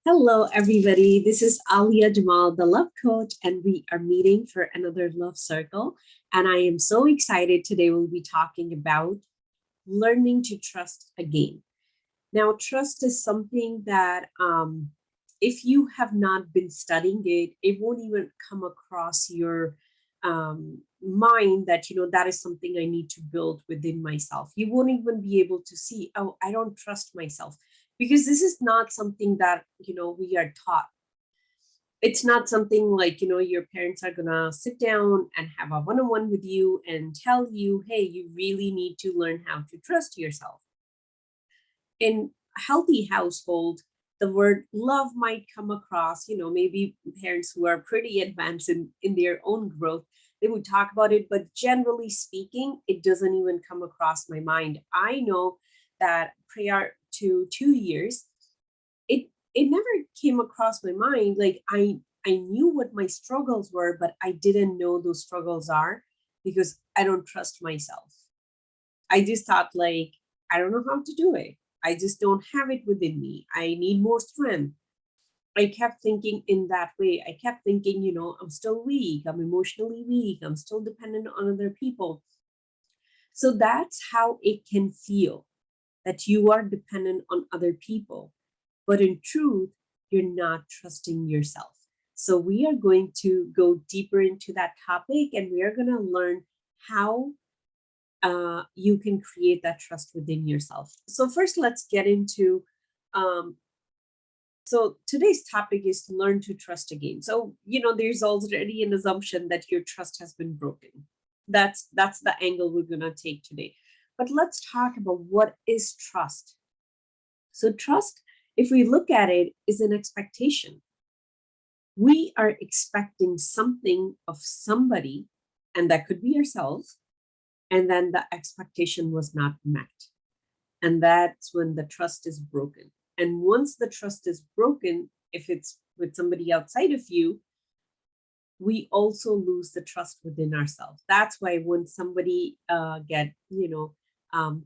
Hello, everybody. This is Alia Jamal, the love coach, and we are meeting for another love circle. And I am so excited today. We'll be talking about learning to trust again. Now, trust is something that, if you have not been studying it, it won't even come across your mind that, that is something I need to build within myself. You won't even be able to see, oh, I don't trust myself, because this is not something that, we are taught. It's not something like, your parents are gonna sit down and have a one-on-one with you and tell you, hey, you really need to learn how to trust yourself. In a healthy household, the word love might come across, maybe parents who are pretty advanced in their own growth, they would talk about it, but generally speaking, it doesn't even come across my mind. I know that prior to 2 years, it never came across my mind. Like I knew what my struggles were, but I didn't know those struggles are because I don't trust myself. I just thought like, I don't know how to do it. I just don't have it within me. I need more strength. I kept thinking in that way. I kept thinking, I'm still weak. I'm emotionally weak. I'm still dependent on other people. So that's how it can feel, that you are dependent on other people. But in truth, you're not trusting yourself. So we are going to go deeper into that topic, and we are going to learn how you can create that trust within yourself. So first, let's get into. So today's topic is to learn to trust again. So there's already an assumption that your trust has been broken. That's the angle we're gonna take today. But let's talk about what is trust. So trust, if we look at it, is an expectation. We are expecting something of somebody, and that could be ourselves, and then the expectation was not met. And that's when the trust is broken. And once the trust is broken, if it's with somebody outside of you, we also lose the trust within ourselves. That's why when somebody get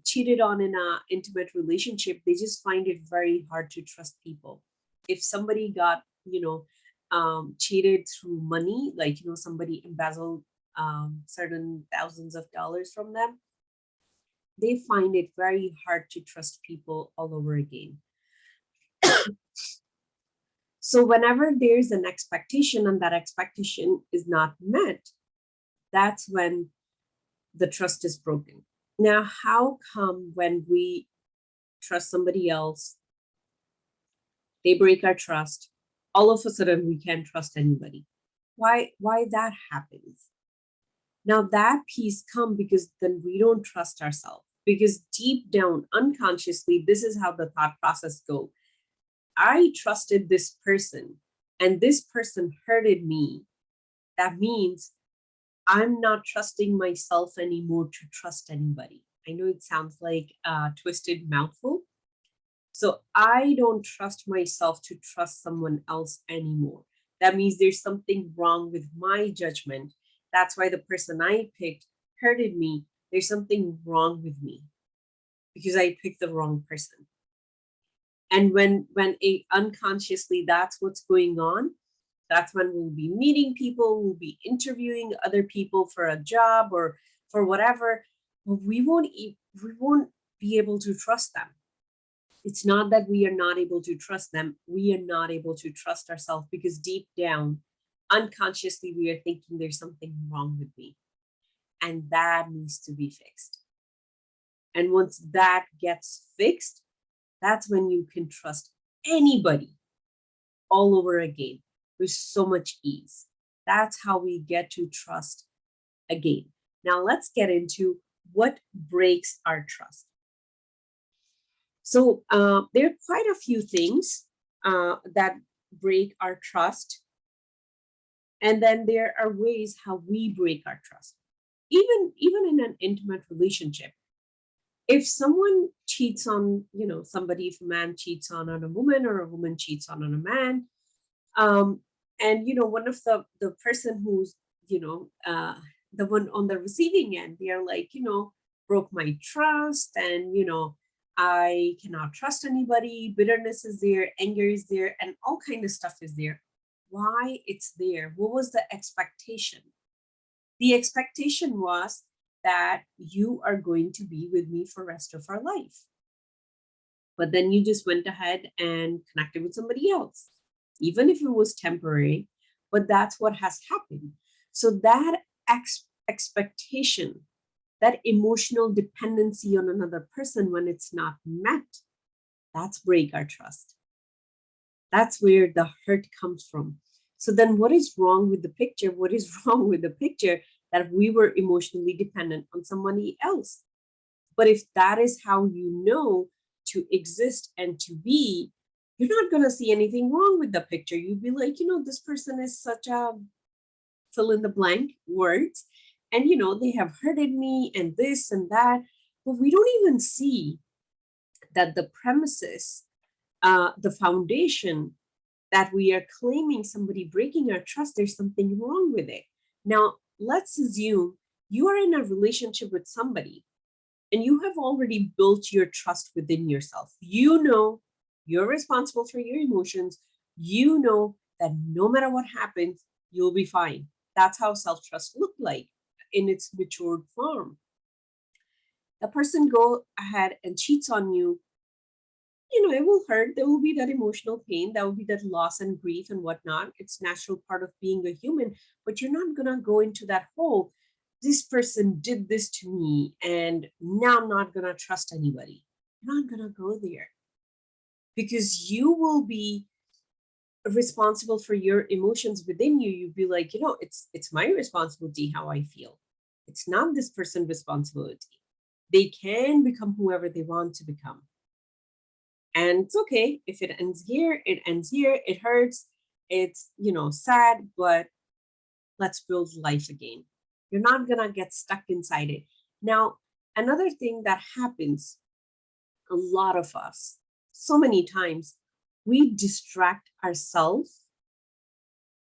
cheated on in a intimate relationship, they just find it very hard to trust people. If somebody got cheated through money, like somebody embezzled certain thousands of dollars from them, they find it very hard to trust people all over again. So whenever there's an expectation and that expectation is not met, that's when the trust is broken. Now, how come when we trust somebody else, they break our trust, all of a sudden we can't trust anybody? Why that happens? Now that piece come because then we don't trust ourselves. Because deep down, unconsciously, this is how the thought process goes. I trusted this person and this person hurted me. That means I'm not trusting myself anymore to trust anybody. I know it sounds like a twisted mouthful. So I don't trust myself to trust someone else anymore. That means there's something wrong with my judgment. That's why the person I picked hurted me. There's something wrong with me because I picked the wrong person. And when it unconsciously that's what's going on, that's when we'll be meeting people, we'll be interviewing other people for a job or for whatever, but we won't be able to trust them. It's not that we are not able to trust them, we are not able to trust ourselves because deep down, unconsciously, we are thinking there's something wrong with me, and that needs to be fixed. And once that gets fixed, that's when you can trust anybody all over again with so much ease. That's how we get to trust again. Now, let's get into what breaks our trust. So, there are quite a few things that break our trust. And then there are ways how we break our trust. Even in an intimate relationship, if someone cheats on somebody, if a man cheats on a woman or a woman cheats on a man, um and one of the person who's the one on the receiving end, they are like, broke my trust, and I cannot trust anybody, bitterness is there, anger is there, and all kind of stuff is there. Why it's there? What was the expectation? The expectation was that you are going to be with me for rest of our life. But then you just went ahead and connected with somebody else, even if it was temporary, but that's what has happened. So that expectation, that emotional dependency on another person when it's not met, that's break our trust. That's where the hurt comes from. So then what is wrong with the picture? What is wrong with the picture that we were emotionally dependent on somebody else? But if that is how you know to exist and to be, you're not going to see anything wrong with the picture. You'd be like, this person is such a fill in the blank words. And, they have hurted me and this and that. But we don't even see that the premises, the foundation that we are claiming somebody breaking our trust, there's something wrong with it. Now, let's assume you are in a relationship with somebody and you have already built your trust within yourself. You know you're responsible for your emotions. You know that no matter what happens, you'll be fine. That's how self-trust looked like in its matured form. The person go ahead and cheats on you, it will hurt. There will be that emotional pain. There will be that loss and grief and whatnot. It's natural part of being a human, but you're not going to go into that hole. This person did this to me, and now I'm not going to trust anybody. You're not going to go there because you will be responsible for your emotions within you. You'd be like, it's my responsibility how I feel. It's not this person's responsibility. They can become whoever they want to become. And it's okay if it ends here, it ends here, it hurts, it's, sad, but let's build life again. You're not gonna get stuck inside it. Now, another thing that happens, a lot of us, so many times, we distract ourselves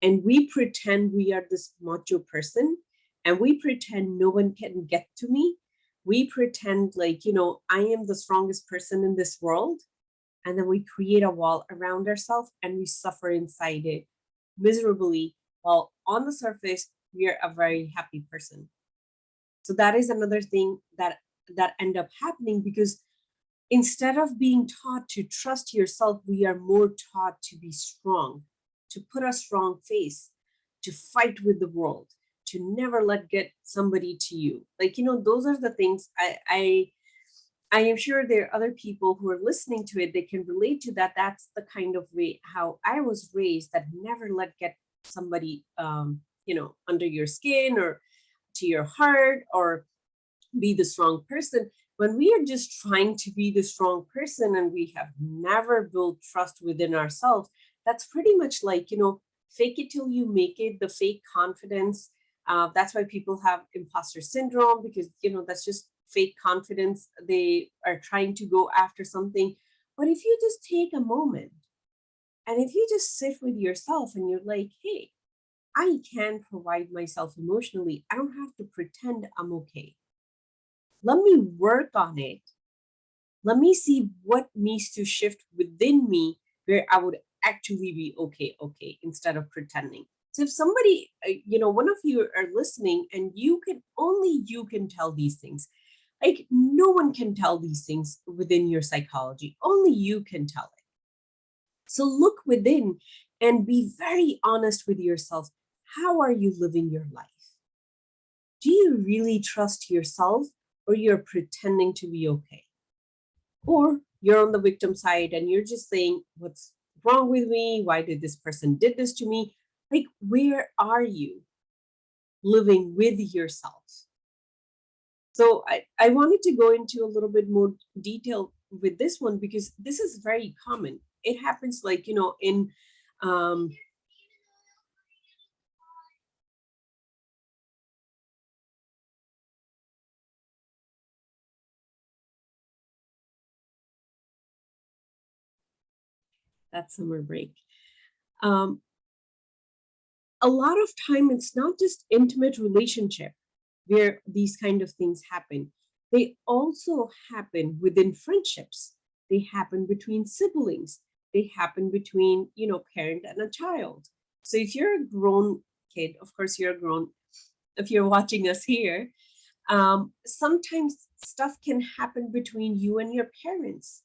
and we pretend we are this macho person and we pretend no one can get to me. We pretend like, I am the strongest person in this world. And then we create a wall around ourselves and we suffer inside it miserably, while on the surface we are a very happy person. So that is another thing that end up happening, because instead of being taught to trust yourself, we are more taught to be strong, to put a strong face, to fight with the world, to never let get somebody to you. Like, those are the things I am sure there are other people who are listening to it, they can relate to that. That's the kind of way how I was raised, that never let get somebody, under your skin or to your heart, or be the strong person. When we are just trying to be the strong person and we have never built trust within ourselves, that's pretty much like, fake it till you make it, the fake confidence. That's why people have imposter syndrome, because, that's just fake confidence. They are trying to go after something. But if you just take a moment and if you just sit with yourself and you're like, hey, I can provide myself emotionally. I don't have to pretend I'm okay. Let me work on it. Let me see what needs to shift within me where I would actually be okay, instead of pretending. So if somebody, one of you are listening and only you can tell these things. Like, no one can tell these things within your psychology. Only you can tell it. So look within and be very honest with yourself. How are you living your life? Do you really trust yourself, or you're pretending to be okay? Or you're on the victim side and you're just saying, what's wrong with me? Why did this person did this to me? Like, where are you living with yourself? So I wanted to go into a little bit more detail with this one, because this is very common. It happens like, in that summer break. Um, a lot of time, it's not just intimate relationship where these kind of things happen. They also happen within friendships. They happen between siblings. They happen between, parent and a child. So if you're a grown kid, of course you're grown. If you're watching us here, sometimes stuff can happen between you and your parents.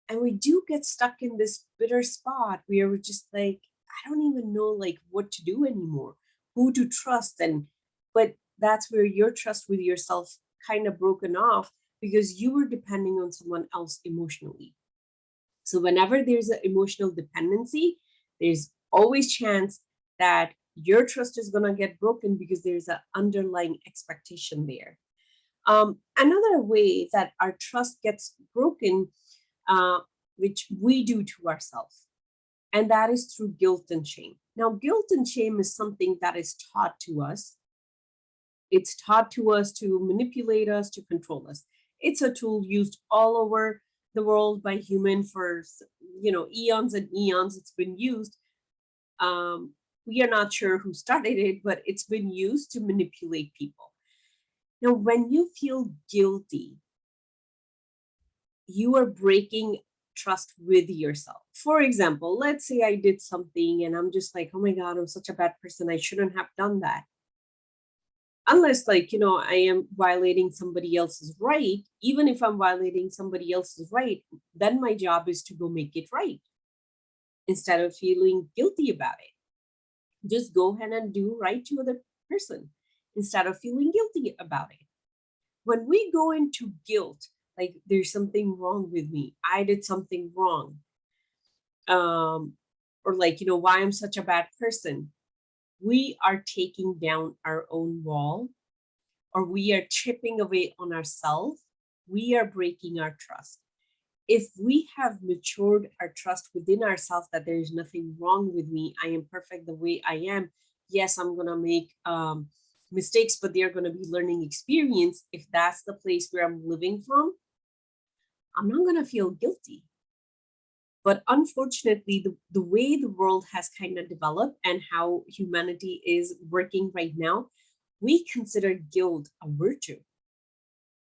And we do get stuck in this bitter spot where we're just like, I don't even know like what to do anymore, who to trust. But that's where your trust with yourself kind of broken off because you were depending on someone else emotionally. So whenever there's an emotional dependency, there's always chance that your trust is going to get broken because there's an underlying expectation there. Another way that our trust gets broken, uh, which we do to ourselves, and that is through guilt and shame. Now, guilt and shame is something that is taught to us. It's taught to us to manipulate us, to control us. It's a tool used all over the world by human for eons and eons. It's been used. Um, we are not sure who started it, but it's been used to manipulate people. Now, when you feel guilty, you are breaking trust with yourself. For example, let's say I did something and I'm just like, oh my God, I'm such a bad person. I shouldn't have done that. Unless, like, I am violating somebody else's right. Even if I'm violating somebody else's right, then my job is to go make it right instead of feeling guilty about it. Just go ahead and do right to other person instead of feeling guilty about it. When we go into guilt, like there's something wrong with me, I did something wrong, um, or like, why I'm such a bad person, we are taking down our own wall, or we are chipping away on ourselves. We are breaking our trust. If we have matured our trust within ourselves that there is nothing wrong with me, I am perfect the way I am. Yes, I'm gonna make mistakes, but they're gonna be learning experience. If that's the place where I'm living from, I'm not gonna feel guilty. But unfortunately, the way the world has kind of developed and how humanity is working right now, we consider guilt a virtue.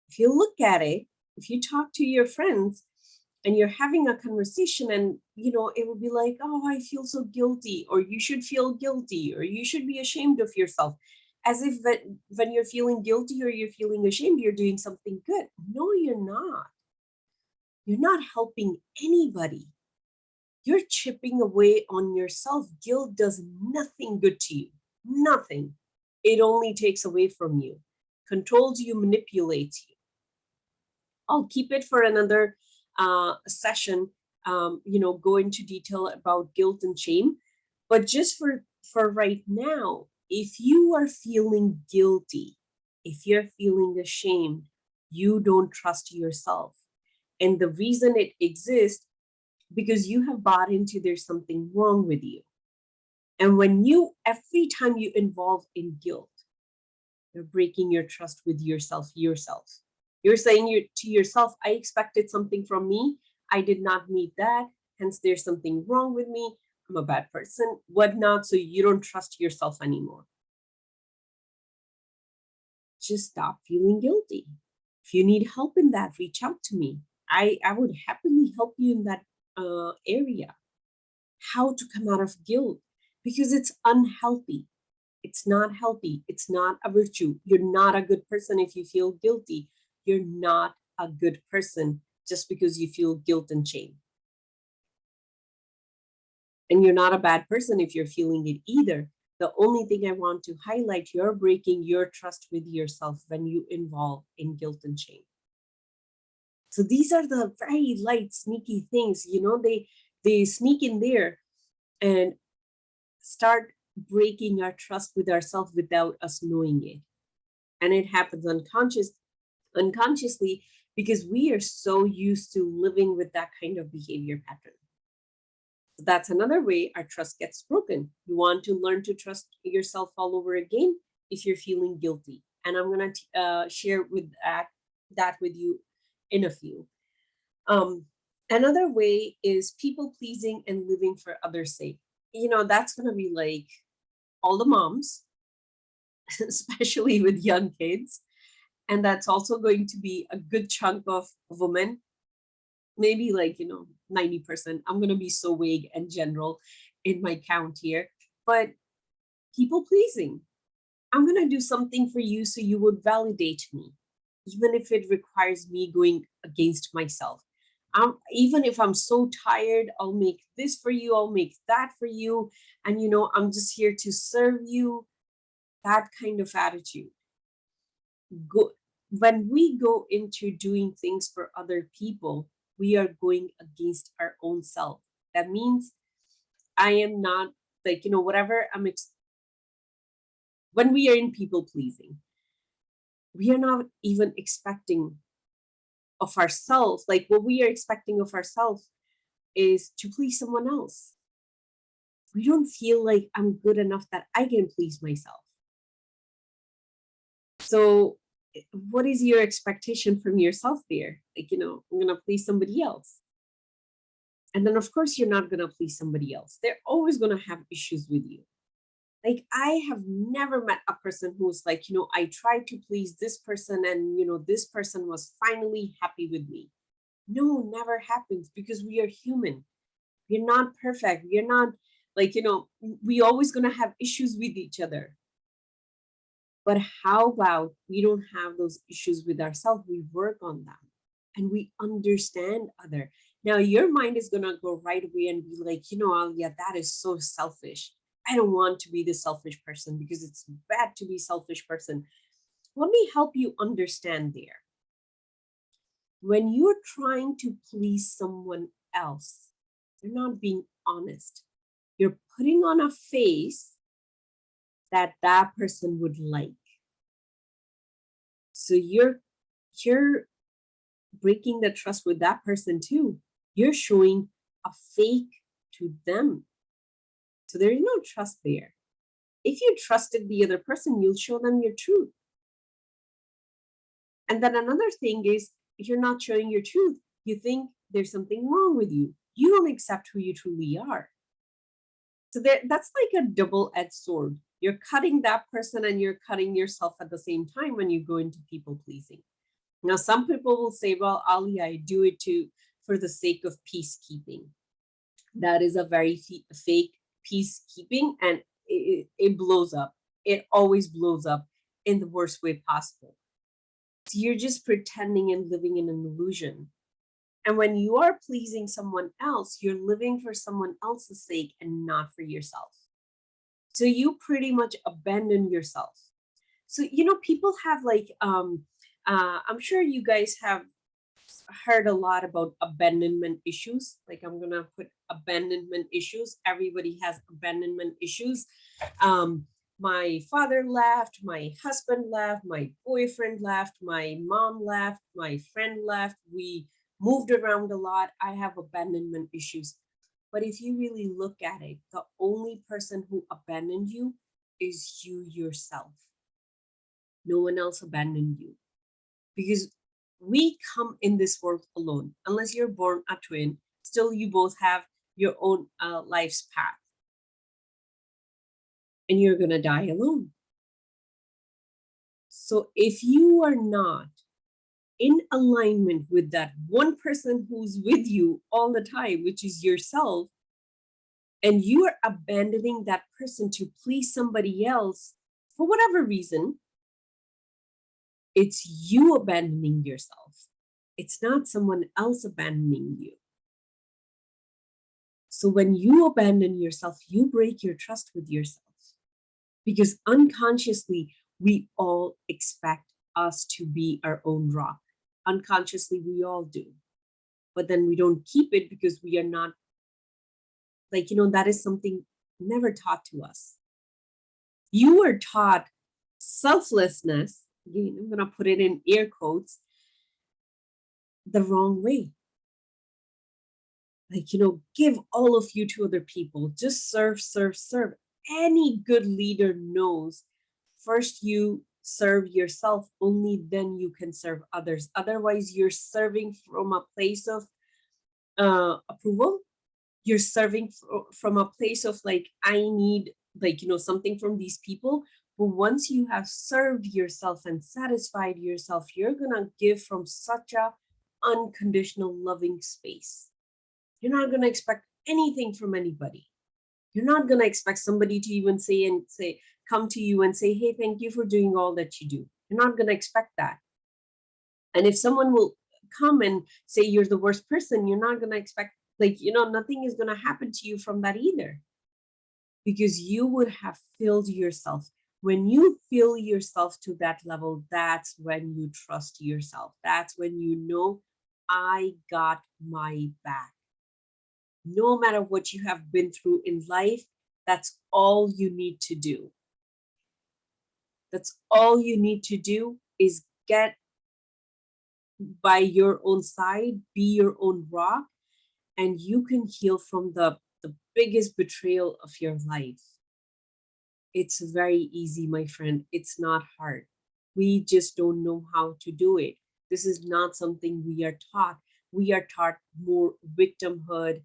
If you look at it, if you talk to your friends and you're having a conversation and it will be like, oh, I feel so guilty, or you should feel guilty, or you should be ashamed of yourself, as if that when you're feeling guilty or you're feeling ashamed, you're doing something good. No, you're not. You're not helping anybody. You're chipping away on yourself. Guilt does nothing good to you. Nothing. It only takes away from you, controls you, manipulates you. I'll keep it for another session, go into detail about guilt and shame. But just for right now, if you are feeling guilty, if you're feeling ashamed, you don't trust yourself. And the reason it exists, because you have bought into there's something wrong with you. And every time you involve in guilt, you're breaking your trust with yourself. You're saying to yourself, I expected something from me. I did not meet that. Hence, there's something wrong with me. I'm a bad person, whatnot. So you don't trust yourself anymore. Just stop feeling guilty. If you need help in that, reach out to me. I would happily help you in that area. How to come out of guilt, because it's unhealthy. It's not healthy. It's not a virtue. You're not a good person if you feel guilty. You're not a good person just because you feel guilt and shame. And you're not a bad person if you're feeling it either. The only thing I want to highlight, you're breaking your trust with yourself when you involve in guilt and shame. So these are the very light, sneaky things, they sneak in there and start breaking our trust with ourselves without us knowing it. And it happens unconsciously, because we are so used to living with that kind of behavior pattern. So that's another way our trust gets broken. You want to learn to trust yourself all over again if you're feeling guilty. And I'm going to share with that with you in a few. Another way is people pleasing and living for others' sake. That's going to be like all the moms, especially with young kids. And that's also going to be a good chunk of women, maybe like, 90%. I'm going to be so vague and general in my count here. But people pleasing. I'm going to do something for you so you would validate me, even if it requires me going against myself. Even if I'm so tired, I'll make this for you, I'll make that for you. And, I'm just here to serve you. That kind of attitude. When we go into doing things for other people, we are going against our own self. That means I am not like, whatever when we are in people pleasing, we are not even expecting of ourselves. Like what we are expecting of ourselves is to please someone else. We don't feel like I'm good enough that I can please myself. So what is your expectation from yourself there? Like, I'm going to please somebody else. And then, of course, you're not going to please somebody else. They're always going to have issues with you. Like, I have never met a person who's like, I tried to please this person and, this person was finally happy with me. No, never happens, because we are human. We're not perfect. We're not like, we always going to have issues with each other. But how about we don't have those issues with ourselves? We work on them and we understand other. Now your mind is gonna go right away and be like, Alia, that is so selfish. I don't want to be the selfish person because it's bad to be selfish person. Let me help you understand there. When you're trying to please someone else, you're not being honest. You're putting on a face that that person would like. So you're breaking the trust with that person too. You're showing a fake to them. So there is no trust there. If you trusted the other person, you'll show them your truth. And then another thing is, if you're not showing your truth, you think there's something wrong with you. You don't accept who you truly are. So that's like a double-edged sword. You're cutting that person and you're cutting yourself at the same time when you go into people pleasing. Now, some people will say, well, Ali, I do it for the sake of peacekeeping. That is a very fake peacekeeping, and it blows up. It always blows up in the worst way possible. So you're just pretending and living in an illusion. And when you are pleasing someone else, you're living for someone else's sake and not for yourself. So you pretty much abandon yourself. So, people have like, I'm sure you guys have heard a lot about abandonment issues. Like, I'm gonna put abandonment issues. Everybody has abandonment issues. My father left, my husband left, my boyfriend left, my mom left, my friend left. We moved around a lot. I have abandonment issues. But if you really look at it, the only person who abandoned you is you yourself. No one else abandoned you, because we come in this world alone. Unless you're born a twin, still you both have your own life's path, and you're gonna die alone. So if you are not in alignment with that one person who's with you all the time, which is yourself, and you are abandoning that person to please somebody else for whatever reason, it's you abandoning yourself. It's not someone else abandoning you. So when you abandon yourself, you break your trust with yourself, because unconsciously, we all expect us to be our own rock. Unconsciously, we all do. But then we don't keep it because we are not, like, that is something never taught to us. You were taught selflessness, again, I'm going to put it in air quotes, the wrong way. Like, give all of you to other people. Just serve, serve, serve. Any good leader knows first you serve yourself, only then you can serve others. Otherwise, you're serving from a place of approval. You're serving from a place of like, I need, like, something from these people, But once you have served yourself and satisfied yourself, you're going to give from such a unconditional loving space. You're not going to expect anything from anybody. You're not going to expect somebody to even come to you and say, hey, thank you for doing all that you do. You're not going to expect that. And if someone will come and say you're the worst person, you're not going to expect, nothing is going to happen to you from that either. Because you would have filled yourself. When you fill yourself to that level, that's when you trust yourself. That's when you know, I got my back. No matter what you have been through in life, that's all you need to do. That's all you need to do is get by your own side, be your own rock, and you can heal from the biggest betrayal of your life. It's very easy, my friend. It's not hard. We just don't know how to do it. This is not something we are taught. We are taught more victimhood,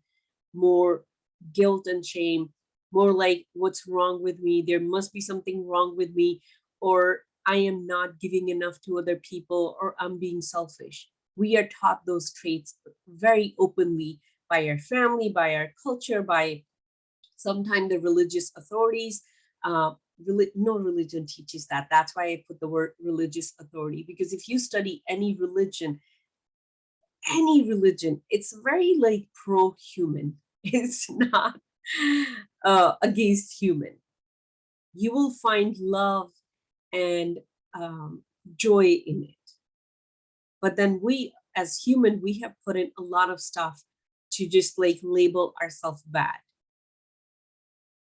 more guilt and shame, more like, what's wrong with me? There must be something wrong with me, or I am not giving enough to other people, or I'm being selfish. We are taught those traits very openly by our family, by our culture, by sometimes the religious authorities. Uh, no religion teaches that. That's why I put the word religious authority, because if you study any religion, it's very like pro-human. It's not against human. You will find love and joy in it. But then we, as human, we have put in a lot of stuff to just like label ourselves bad.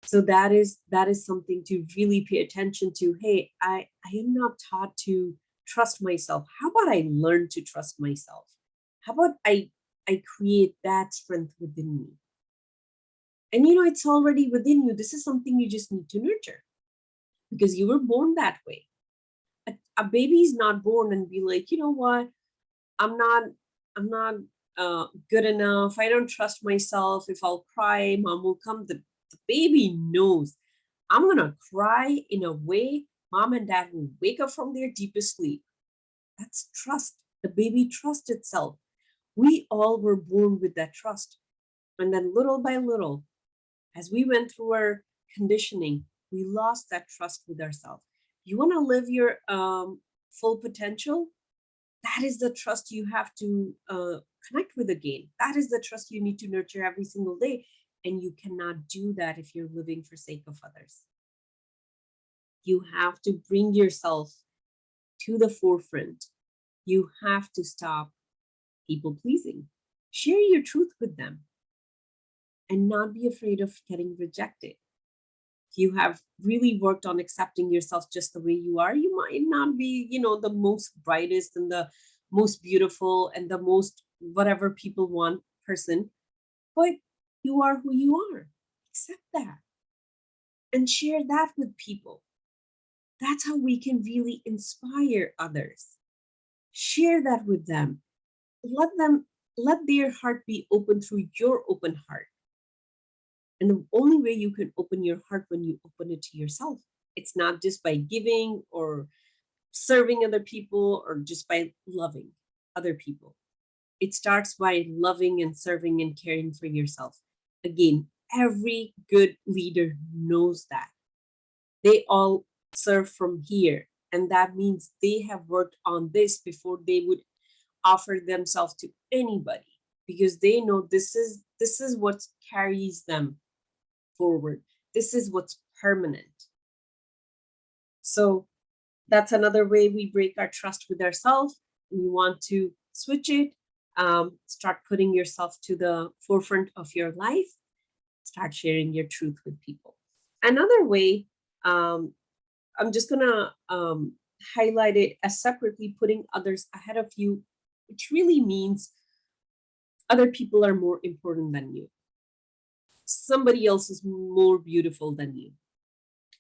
So that is something to really pay attention to. Hey, I am not taught to trust myself. How about I learn to trust myself? How about I create that strength within me? And it's already within you. This is something you just need to nurture, because you were born that way. A baby is not born and be like, you know what, I'm not good enough. I don't trust myself. If I'll cry, mom will come. The baby knows, I'm gonna cry in a way mom and dad will wake up from their deepest sleep. That's trust. The baby trusts itself. We all were born with that trust. And then little by little, as we went through our conditioning, we lost that trust with ourselves. You want to live your full potential? That is the trust you have to connect with again. That is the trust you need to nurture every single day. And you cannot do that if you're living for sake of others. You have to bring yourself to the forefront. You have to stop people pleasing. Share your truth with them and not be afraid of getting rejected. If you have really worked on accepting yourself just the way you are, you might not be, the most brightest and the most beautiful and the most whatever people want person, but you are who you are. Accept that and share that with people. That's how we can really inspire others. Share that with them. Let their heart be open through your open heart. And the only way you can open your heart when you open it to yourself. It's not just by giving or serving other people or just by loving other people. It starts by loving and serving and caring for yourself. Again, every good leader knows that. They all serve from here. And that means they have worked on this before they would offer themselves to anybody, because they know this is what carries them forward. This is what's permanent. So that's another way we break our trust with ourselves. You want to switch it. Start putting yourself to the forefront of your life. Start sharing your truth with people. Another way, I'm just gonna highlight it as separately, putting others ahead of you, which really means other people are more important than you. Somebody else is more beautiful than you.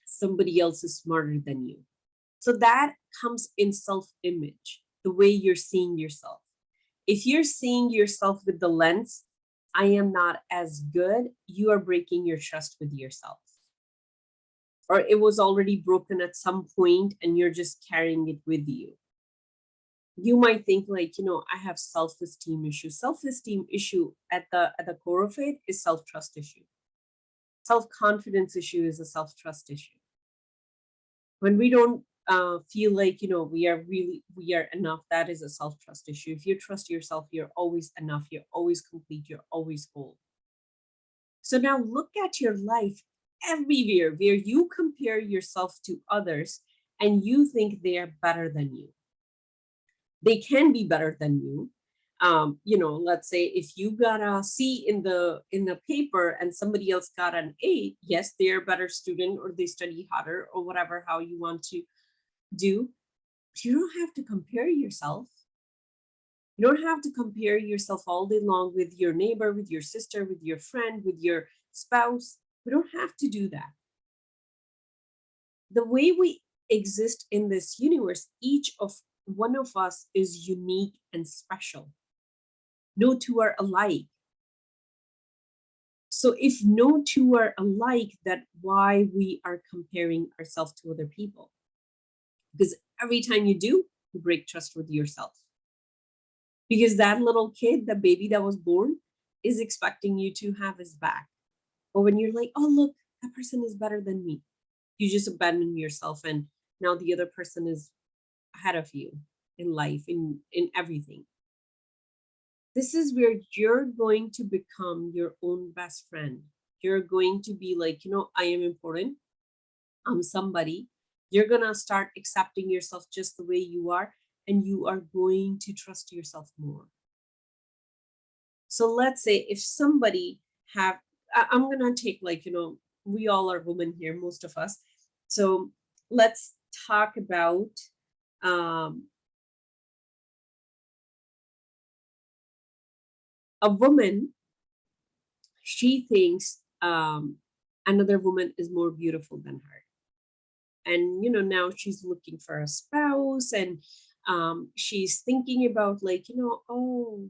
Somebody else is smarter than you. So that comes in self-image, the way you're seeing yourself. If you're seeing yourself with the lens, I am not as good, you are breaking your trust with yourself. or it was already broken at some point and you're just carrying it with you. You might think like, I have self-esteem issue. Self-esteem issue at the core of it is self-trust issue. Self-confidence issue is a self-trust issue. When we don't feel like, we are enough, that is a self-trust issue. If you trust yourself, you're always enough, you're always complete, you're always whole. So now look at your life everywhere where you compare yourself to others and you think they are better than you. They can be better than you. Let's say if you got a C in the paper and somebody else got an A, yes, they're a better student or they study harder or whatever, how you want to do. You don't have to compare yourself. You don't have to compare yourself all day long with your neighbor, with your sister, with your friend, with your spouse. We don't have to do that. The way we exist in this universe, each of one of us is unique and special. No two are alike. So if no two are alike, that's why we are comparing ourselves to other people. Because every time you do, you break trust with yourself. Because that little kid, the baby that was born, is expecting you to have his back. But when you're like, oh, look, that person is better than me, you just abandon yourself. And now the other person is ahead of you in life, in everything. This is where you're going to become your own best friend. You're going to be like, I am important. I'm somebody. You're going to start accepting yourself just the way you are, and you are going to trust yourself more. So let's say if somebody I'm going to take like, we all are women here, most of us. So let's talk about a woman. She thinks another woman is more beautiful than her. And, now she's looking for a spouse, and she's thinking about like, oh,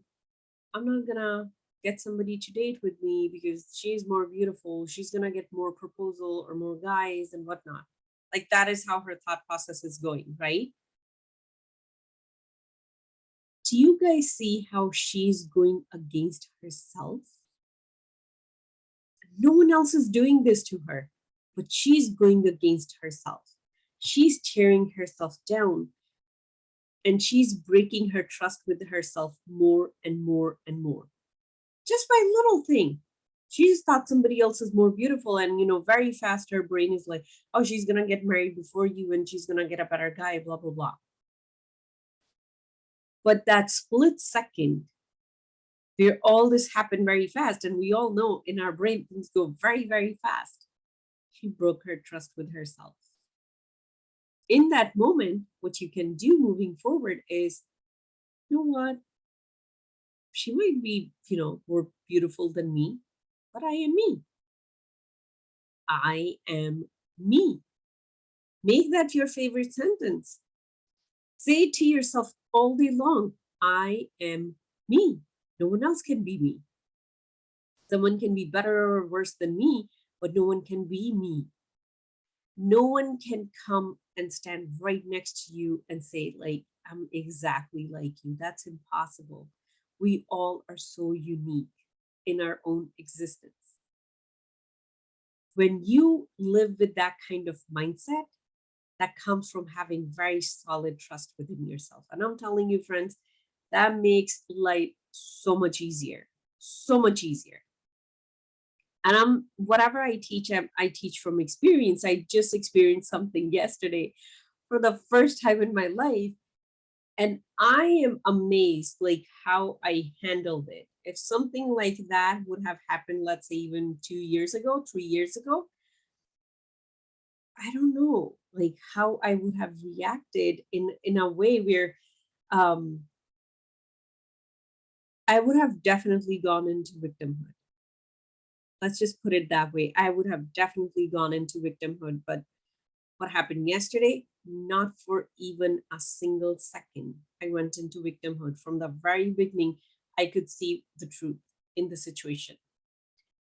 I'm not gonna get somebody to date with me because she's more beautiful. She's gonna get more proposal or more guys and whatnot. Like that is how her thought process is going, right? Do you guys see how she's going against herself? No one else is doing this to her, but she's going against herself. She's tearing herself down, and she's breaking her trust with herself more and more and more. Just by little thing. She just thought somebody else is more beautiful, and very fast her brain is like, oh, she's gonna get married before you and she's gonna get a better guy, blah blah blah. But that split second where all this happened very fast, and we all know in our brain things go very, very fast, she broke her trust with herself. In that moment, what you can do moving forward is, you know what? She might be, more beautiful than me, but I am me. I am me. Make that your favorite sentence. Say it to yourself all day long. I am me. No one else can be me. Someone can be better or worse than me, but no one can be me. No one can come and stand right next to you and say, like, I'm exactly like you. That's impossible. We all are so unique in our own existence. When you live with that kind of mindset, that comes from having very solid trust within yourself. And I'm telling you, friends, that makes life so much easier, so much easier. And whatever I teach from experience. I just experienced something yesterday for the first time in my life. And I am amazed like how I handled it. If something like that would have happened, let's say even 2 years ago, 3 years ago, I don't know like how I would have reacted in a way where um, I would have definitely gone into victimhood. Let's just put it that way. I would have definitely gone into victimhood. But what happened yesterday? Not for even a single second. I went into victimhood. From the very beginning, I could see the truth in the situation.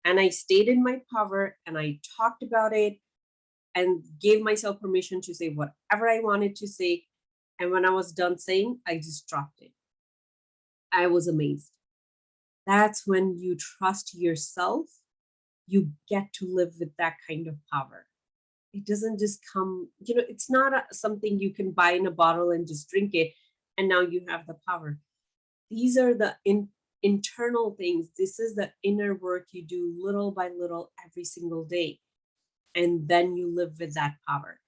And I stayed in my power and I talked about it. and gave myself permission to say whatever I wanted to say. And when I was done saying, I just dropped it. I was amazed. That's when you trust yourself, you get to live with that kind of power. It doesn't just come, it's not something you can buy in a bottle and just drink it and now you have the power. These are the internal things. This is the inner work you do little by little every single day. And then you live with that power.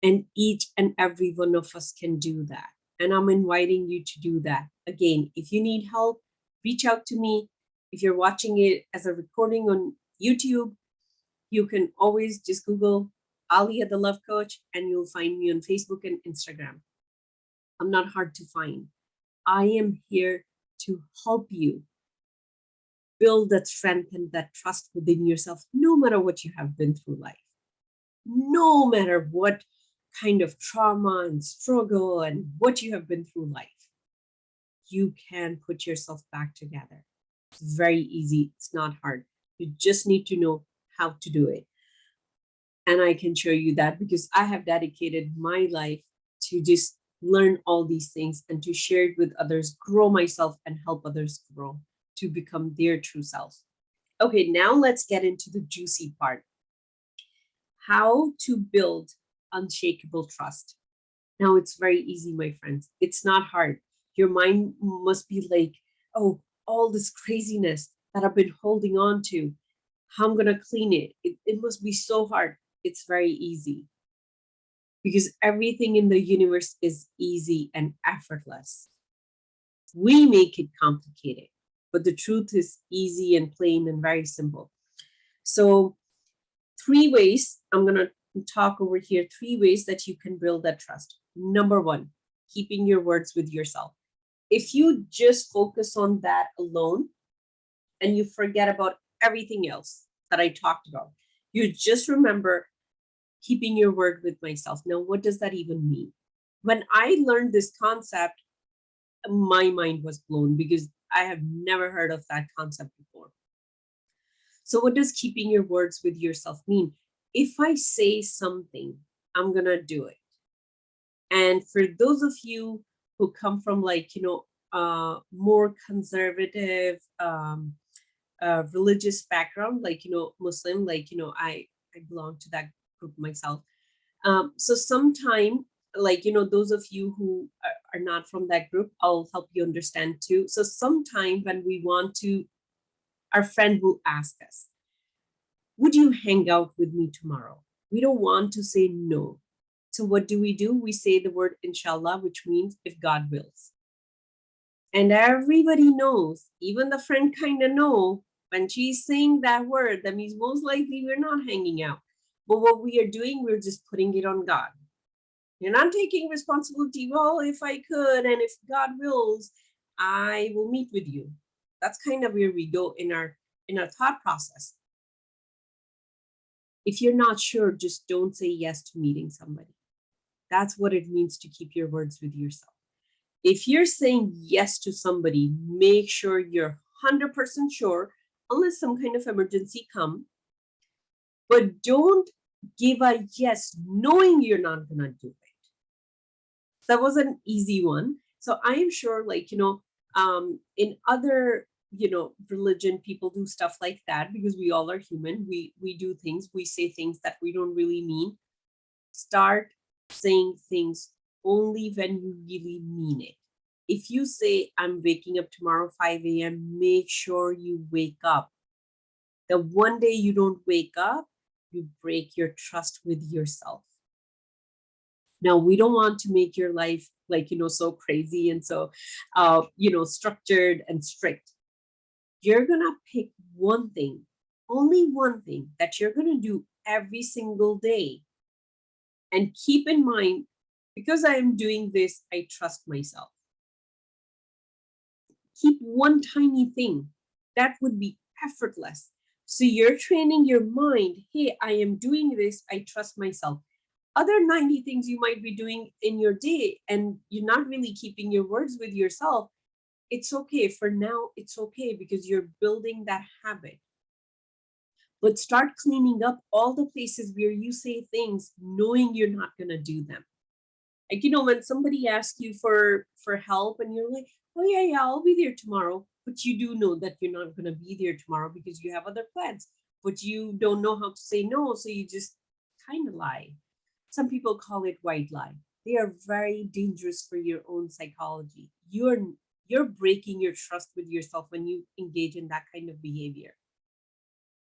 And each and every one of us can do that. And I'm inviting you to do that. Again, if you need help, reach out to me. If you're watching it as a recording on YouTube, you can always just Google Alia the Love Coach and you'll find me on Facebook and Instagram. I'm not hard to find. I am here to help you build that strength and that trust within yourself, no matter what you have been through life. No matter what kind of trauma and struggle and what you have been through life, you can put yourself back together. It's very easy. It's not hard. You just need to know how to do it. And I can show you that because I have dedicated my life to just learn all these things and to share it with others, grow myself and help others grow to become their true self. Okay, now let's get into the juicy part. How to build unshakable trust. Now it's very easy, my friends. It's not hard. Your mind must be like, oh, all this craziness that I've been holding on to, how I'm gonna clean it. It must be so hard. It's very easy because everything in the universe is easy and effortless. We make it complicated, but the truth is easy and plain and very simple. So 3 ways, I'm gonna talk over here, 3 ways that you can build that trust. Number 1, keeping your words with yourself. If you just focus on that alone and you forget about everything else that I talked about, you just remember keeping your word with myself. Now, what does that even mean? When I learned this concept, my mind was blown because I have never heard of that concept before. So what does keeping your words with yourself mean? If I say something, I'm gonna do it. And for those of you who come from more conservative religious background, Muslim, I belong to that group myself. So sometime, those of you who are not from that group, I'll help you understand too. So sometime when we want to, our friend will ask us, would you hang out with me tomorrow? We don't want to say no. So what do? We say the word inshallah, which means if God wills. And everybody knows, even the friend kind of know, when she's saying that word, that means most likely we're not hanging out. But what we are doing, we're just putting it on God. You're not taking responsibility. Well, if I could, and if God wills, I will meet with you. That's kind of where we go in our thought process. If you're not sure, just don't say yes to meeting somebody. That's what it means to keep your words with yourself. If you're saying yes to somebody, make sure you're 100% sure, unless some kind of emergency come. But don't give a yes knowing you're not gonna do it. That was an easy one. So I am sure, in other religion, people do stuff like that because we all are human. We do things, we say things that we don't really mean. Start saying things only when you really mean it. If you say, I'm waking up tomorrow 5 a.m., make sure you wake up. The one day you don't wake up, you break your trust with yourself. Now, we don't want to make your life so crazy and so, structured and strict. You're going to pick one thing, only one thing that you're going to do every single day. And keep in mind, because I am doing this, I trust myself. Keep one tiny thing. That would be effortless. So you're training your mind, hey, I am doing this, I trust myself. Other 90 things you might be doing in your day and you're not really keeping your words with yourself, it's okay. For now, it's okay because you're building that habit. but start cleaning up all the places where you say things knowing you're not going to do them. Like, when somebody asks you for help and you're like, oh yeah, yeah, I'll be there tomorrow, but you do know that you're not going to be there tomorrow because you have other plans, but you don't know how to say no, so you just kind of lie. Some people call it white lie. They are very dangerous for your own psychology. You're breaking your trust with yourself when you engage in that kind of behavior.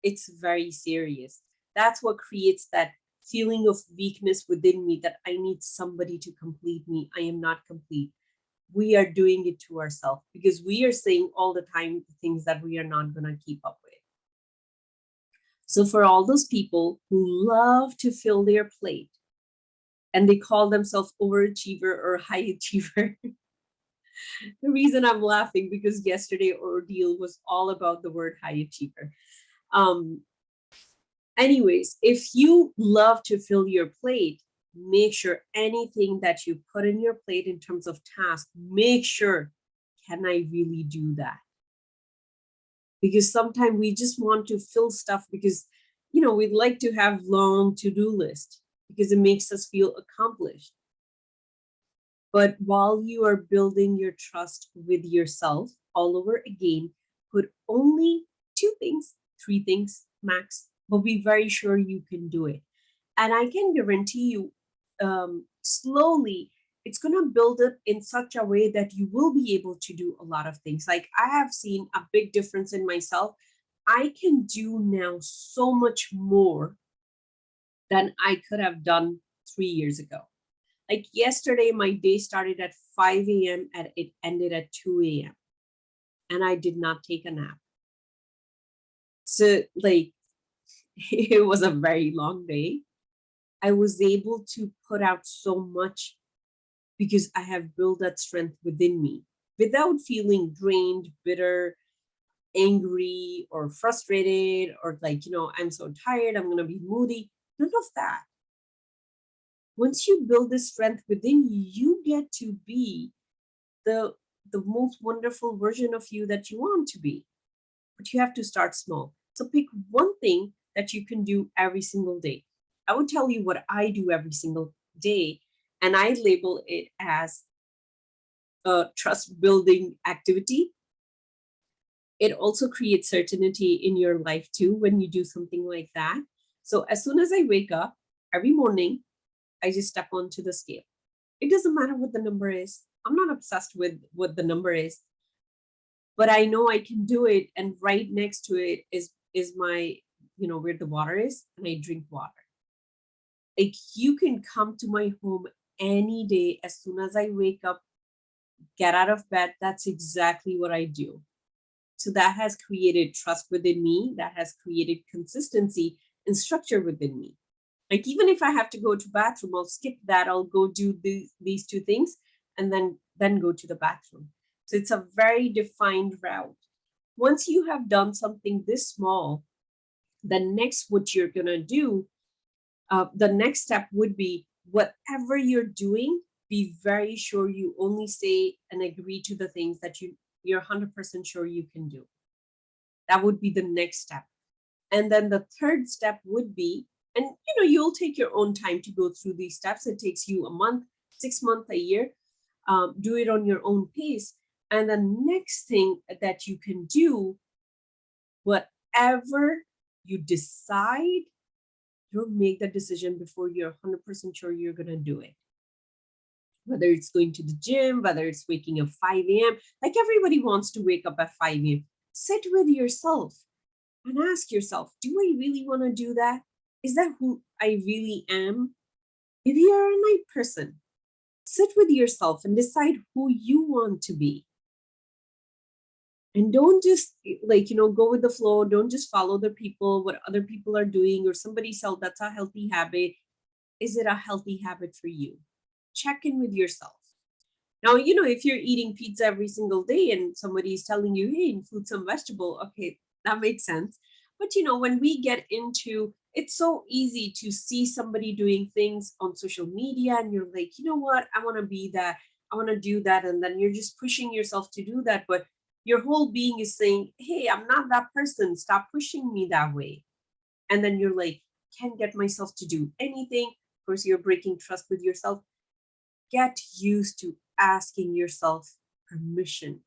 It's very serious. That's what creates that feeling of weakness within me, that I need somebody to complete me. I am not complete. We are doing it to ourselves because we are saying all the time things that we are not going to keep up with. So, for all those people who love to fill their plate and they call themselves overachiever or high achiever, the reason I'm laughing because yesterday ordeal was all about the word high achiever. Um, Anyways, if you love to fill your plate, make sure anything that you put in your plate in terms of task, make sure, can I really do that? Because sometimes we just want to fill stuff because, we'd like to have long to-do list because it makes us feel accomplished. But while you are building your trust with yourself all over again, put only 2 things, 3 things max, but be very sure you can do it. And I can guarantee you, slowly, it's going to build up in such a way that you will be able to do a lot of things. Like, I have seen a big difference in myself. I can do now so much more than I could have done 3 years ago. Like yesterday, my day started at 5 a.m. and it ended at 2 a.m. And I did not take a nap. So, like, it was a very long day. I was able to put out so much because I have built that strength within me without feeling drained, bitter, angry, or frustrated, or like, I'm so tired, I'm going to be moody. None of that. Once you build this strength within you, you get to be the most wonderful version of you that you want to be. But you have to start small. So pick one thing that you can do every single day. I would tell you what I do every single day, and I label it as a trust building activity. It also creates certainty in your life too when you do something like that. So as soon as I wake up every morning, I just step onto the scale. It doesn't matter what the number is. I'm not obsessed with what the number is, but I know I can do it. And right next to it is my, where the water is, and I drink water. Like, you can come to my home any day as soon as I wake up, get out of bed. That's exactly what I do. So that has created trust within me. That has created consistency and structure within me. Like, even if I have to go to bathroom, I'll skip that. I'll go do these 2 things and then go to the bathroom. So it's a very defined route. Once you have done something this small, the next what you're gonna do, the next step would be whatever you're doing, be very sure you only say and agree to the things that you're 100% sure you can do. That would be the next step. And then the third step would be, and you'll take your own time to go through these steps. It takes you a month, 6 months, a year. Do it on your own pace. And the next thing that you can do, whatever you decide, you'll make the decision before you're 100% sure you're going to do it. Whether it's going to the gym, whether it's waking up 5 a.m. Like, everybody wants to wake up at 5 a.m. Sit with yourself and ask yourself, do I really want to do that? Is that who I really am? If you're a night person, sit with yourself and decide who you want to be. And don't just go with the flow. Don't just follow the people, what other people are doing, or somebody said that's a healthy habit. Is it a healthy habit for you? Check in with yourself. Now, if you're eating pizza every single day and somebody is telling you, hey, include some vegetable, okay, that makes sense. But, when we get into, it's so easy to see somebody doing things on social media and you're like, you know what, I want to be that, I want to do that. And then you're just pushing yourself to do that. But your whole being is saying, hey, I'm not that person. Stop pushing me that way. and then you're like, can't get myself to do anything. Of course, you're breaking trust with yourself. Get used to asking yourself permission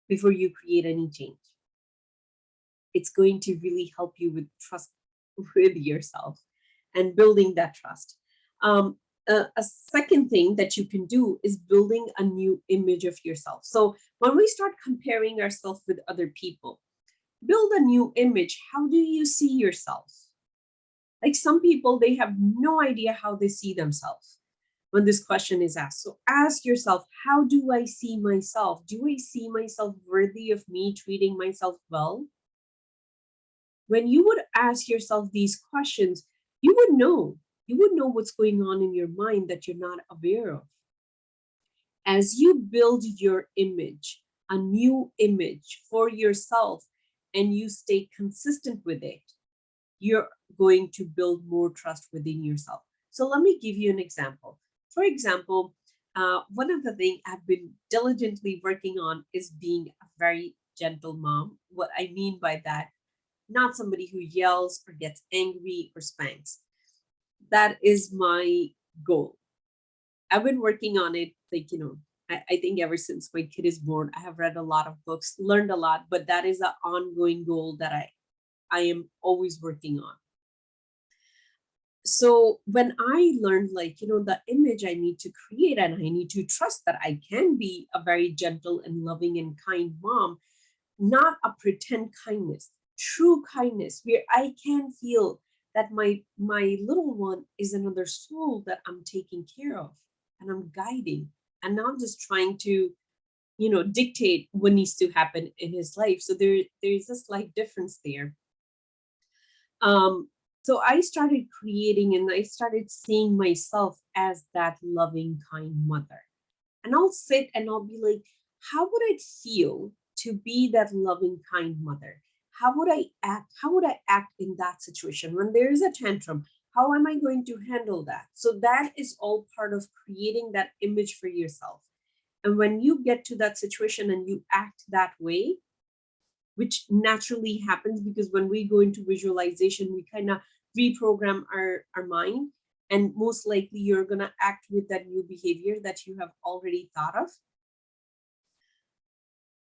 before you create any change. It's going to really help you with trust with yourself and building that trust. A second thing that you can do is building a new image of yourself. So when we start comparing ourselves with other people, build a new image. How do you see yourself? Like some people, they have no idea how they see themselves when this question is asked. So ask yourself, how do I see myself? Do I see myself worthy of me treating myself well? When you would ask yourself these questions, you would know. You would know what's going on in your mind that you're not aware of. As you build your image, a new image for yourself, and you stay consistent with it, you're going to build more trust within yourself. So let me give you an example. For example, one of the things I've been diligently working on is being a very gentle mom. What I mean by that, not somebody who yells or gets angry or spanks. That is my goal. I've been working on it, like, I think ever since my kid is born, I have read a lot of books, learned a lot, but that is an ongoing goal that I am always working on. So when I learned, like, the image I need to create, and I need to trust that I can be a very gentle and loving and kind mom, not a pretend kindness, true kindness, where I can feel that my little one is another soul that I'm taking care of and I'm guiding, and not just trying to, dictate what needs to happen in his life. So there's a slight difference there. So I started creating and I started seeing myself as that loving, kind mother. And I'll sit and I'll be like, how would it feel to be that loving, kind mother? How would I act? How would I act in that situation when there is a tantrum? How am I going to handle that? So that is all part of creating that image for yourself. And when you get to that situation and you act that way, which naturally happens because when we go into visualization, we kind of reprogram our mind. And most likely you're going to act with that new behavior that you have already thought of.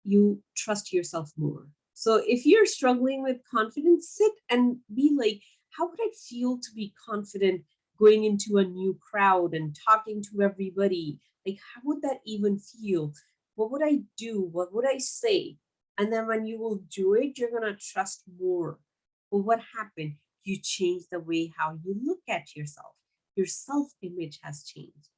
You trust yourself more. So if you're struggling with confidence, sit and be like, how would I feel to be confident going into a new crowd and talking to everybody? Like, how would that even feel? What would I do? What would I say? And then when you will do it, you're going to trust more. But what happened? You change the way how you look at yourself. Your self image has changed.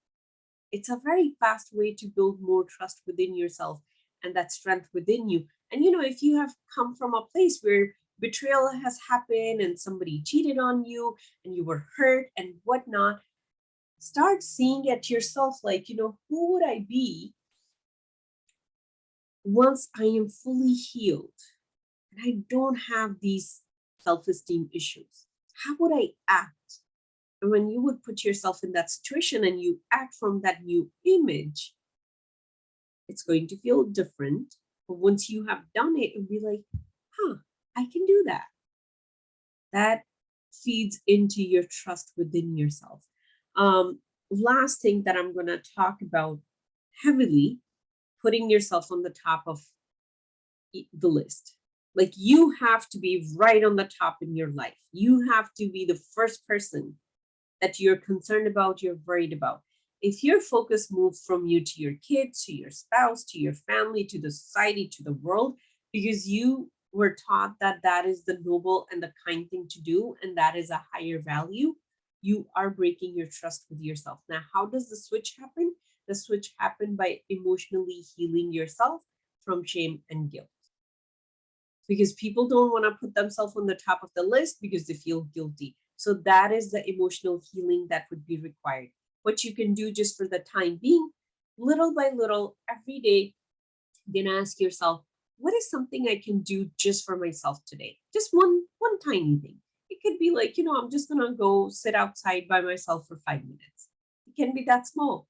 It's a very fast way to build more trust within yourself and that strength within you. And if you have come from a place where betrayal has happened and somebody cheated on you and you were hurt and whatnot, start seeing at yourself like, who would I be once I am fully healed and I don't have these self-esteem issues? How would I act? And when you would put yourself in that situation and you act from that new image, it's going to feel different. But once you have done it, it'll be like, I can do that. That feeds into your trust within yourself. Last thing that I'm going to talk about heavily, putting yourself on the top of the list. Like, you have to be right on the top in your life. You have to be the first person that you're concerned about, you're worried about. If your focus moves from you to your kids, to your spouse, to your family, to the society, to the world, because you were taught that that is the noble and the kind thing to do, and that is a higher value, you are breaking your trust with yourself. Now, how does the switch happen? The switch happened by emotionally healing yourself from shame and guilt. Because people don't want to put themselves on the top of the list because they feel guilty. So that is the emotional healing that would be required. What you can do just for the time being, little by little, every day, you can ask yourself, what is something I can do just for myself today? Just one tiny thing. It could be like, I'm just gonna go sit outside by myself for 5 minutes. It can be that small.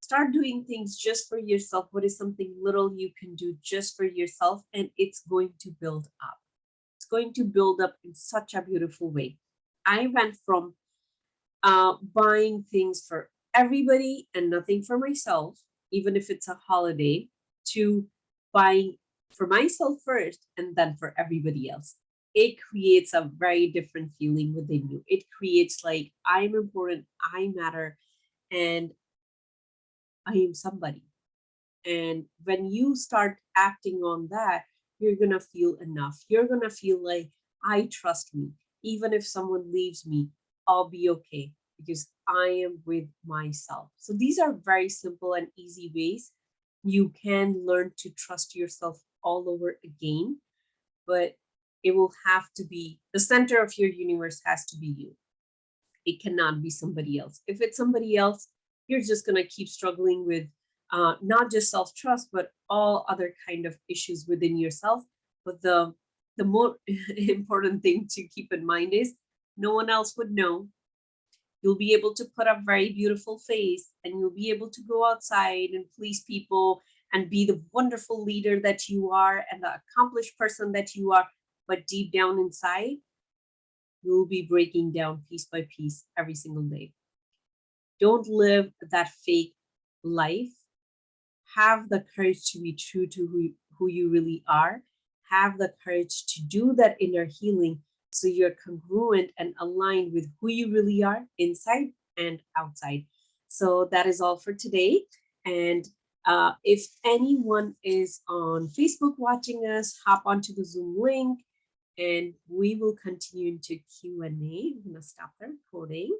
Start doing things just for yourself. What is something little you can do just for yourself? And it's going to build up. It's going to build up in such a beautiful way. I went from buying things for everybody and nothing for myself, even if it's a holiday, to buying for myself first and then for everybody else. It creates a very different feeling within you. It creates like, I'm important, I matter, and I am somebody. And when you start acting on that, you're going to feel enough. You're going to feel like, I trust me. Even if someone leaves me, I'll be okay because I am with myself. So these are very simple and easy ways you can learn to trust yourself all over again. But it will have to be the center of your universe, has to be you. It cannot be somebody else. If it's somebody else, you're just going to keep struggling with not just self-trust, but all other kind of issues within yourself. But the more important thing to keep in mind is no one else would know. You'll be able to put a very beautiful face and you'll be able to go outside and please people and be the wonderful leader that you are and the accomplished person that you are. But deep down inside, you'll be breaking down piece by piece every single day. Don't live that fake life. Have the courage to be true to who you really are. Have the courage to do that inner healing so you're congruent and aligned with who you really are inside and outside. So that is all for today. And if anyone is on Facebook watching us, hop onto the Zoom link and we will continue into Q&A. I'm going to stop the recording.